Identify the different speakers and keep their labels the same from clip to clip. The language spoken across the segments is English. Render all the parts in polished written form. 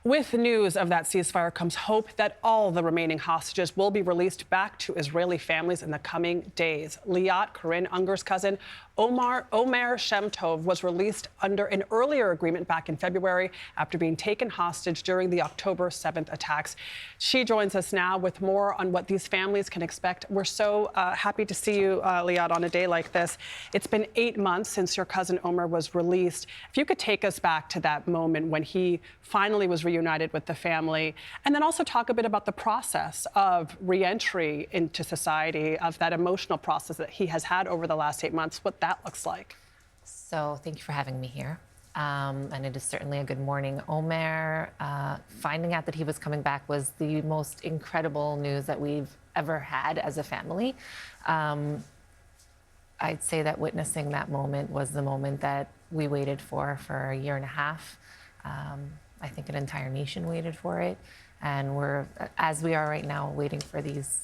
Speaker 1: With news of that ceasefire comes hope that all the remaining hostages will be released back to Israeli families in the coming days. Leat Corinne Unger's cousin, Omer Shem Tov, was released under an earlier agreement back in February after being taken hostage during the October 7th attacks. She joins us now with more on what these families can expect. We're so happy to see you, Leat, on a day like this. It's been 8 months since your cousin Omer was released. If you could take us back to that moment when he finally was reunited with the family, and then also talk a bit about the process of re-entry into society, of that emotional process that he has had over the last 8 months, what that looks like.
Speaker 2: So thank you for having me here. And it is certainly a good morning. Omer, finding out that he was coming back was the most incredible news that we've ever had as a family. I'd say that witnessing that moment was the moment that we waited for a year and a half. I think an entire nation waited for it. And we're, as we are right now, waiting for these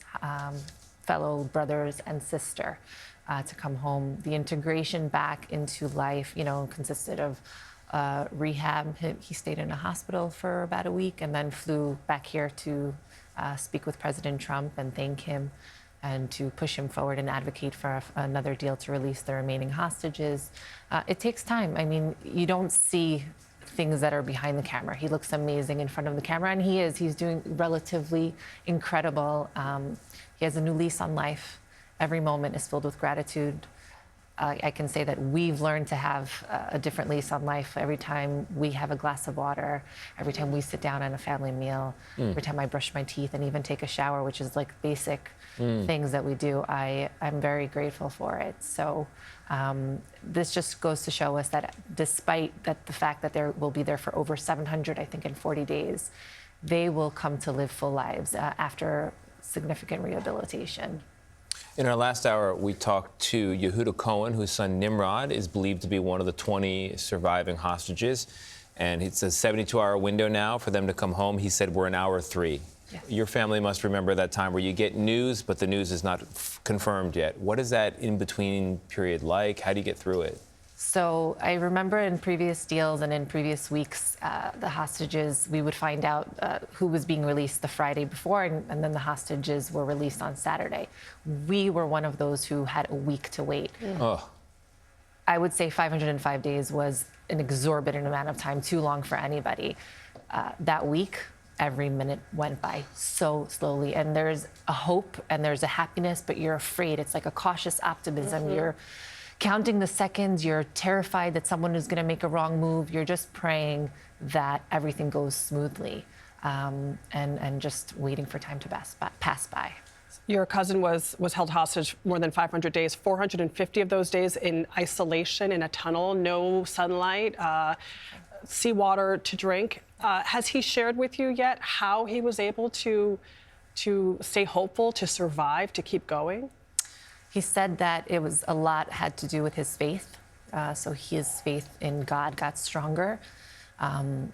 Speaker 2: fellow brothers and sister to come home. The integration back into life, consisted of rehab. He stayed in a hospital for about a week and then flew back here to speak with President Trump and thank him and to push him forward and advocate for another deal to release the remaining hostages. It takes time. I mean, you don't see things that are behind the camera. He looks amazing in front of the camera, and he is. He's doing relatively incredible. He has a new lease on life. Every moment is filled with gratitude. I can say that we've learned to have a different lease on life every time we have a glass of water, every time we sit down at a family meal, every time I brush my teeth and even take a shower, which is like basic things that we do. I'm very grateful for it. So this just goes to show us that despite the fact that they will be there for over 700, I think in 40 days, they will come to live full lives after significant rehabilitation.
Speaker 3: In our last hour, we talked to Yehuda Cohen, whose son Nimrod is believed to be one of the 20 surviving hostages. And it's a 72-hour window now for them to come home. He said we're in hour 3. Yes. Your family must remember that time where you get news, but the news is not confirmed yet. What is that in-between period like? How do you get through it?
Speaker 2: So I remember in previous deals and in previous weeks, the hostages, we would find out who was being released the Friday before, and then the hostages were released on Saturday. We were one of those who had a week to wait. Oh. I would say 505 days was an exorbitant amount of time, too long for anybody. That week, every minute went by so slowly, and there's a hope and there's a happiness, but you're afraid. It's like a cautious optimism. You're counting the seconds, you're terrified that someone is going to make a wrong move. You're just praying that everything goes smoothly and just waiting for time to pass by.
Speaker 1: Your cousin was held hostage more than 500 days, 450 of those days in isolation in a tunnel, no sunlight, seawater to drink. Has he shared with you yet how he was able to stay hopeful, to survive, to keep going?
Speaker 2: He said that it was a lot had to do with his faith. So his faith in God got stronger.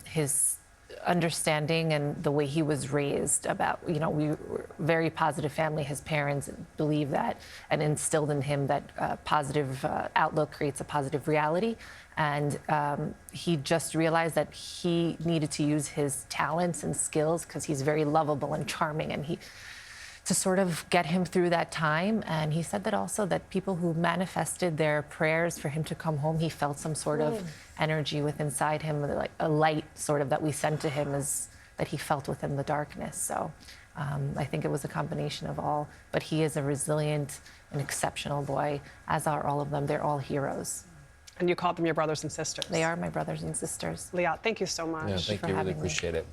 Speaker 2: His understanding and the way he was raised about, we were a very positive family. His parents believed that and instilled in him that a positive outlook creates a positive reality. And he just realized that he needed to use his talents and skills because he's very lovable and charming, and to sort of get him through that time. And he said that also that people who manifested their prayers for him to come home, he felt some sort of energy within inside him, like a light sort of that we sent to him that he felt within the darkness. So I think it was a combination of all, but he is a resilient and exceptional boy, as are all of them. They're all heroes.
Speaker 1: And you called them your brothers and sisters.
Speaker 2: They are my brothers and sisters.
Speaker 1: Leat, thank you so much.
Speaker 3: Yeah, thank you. Really appreciate it.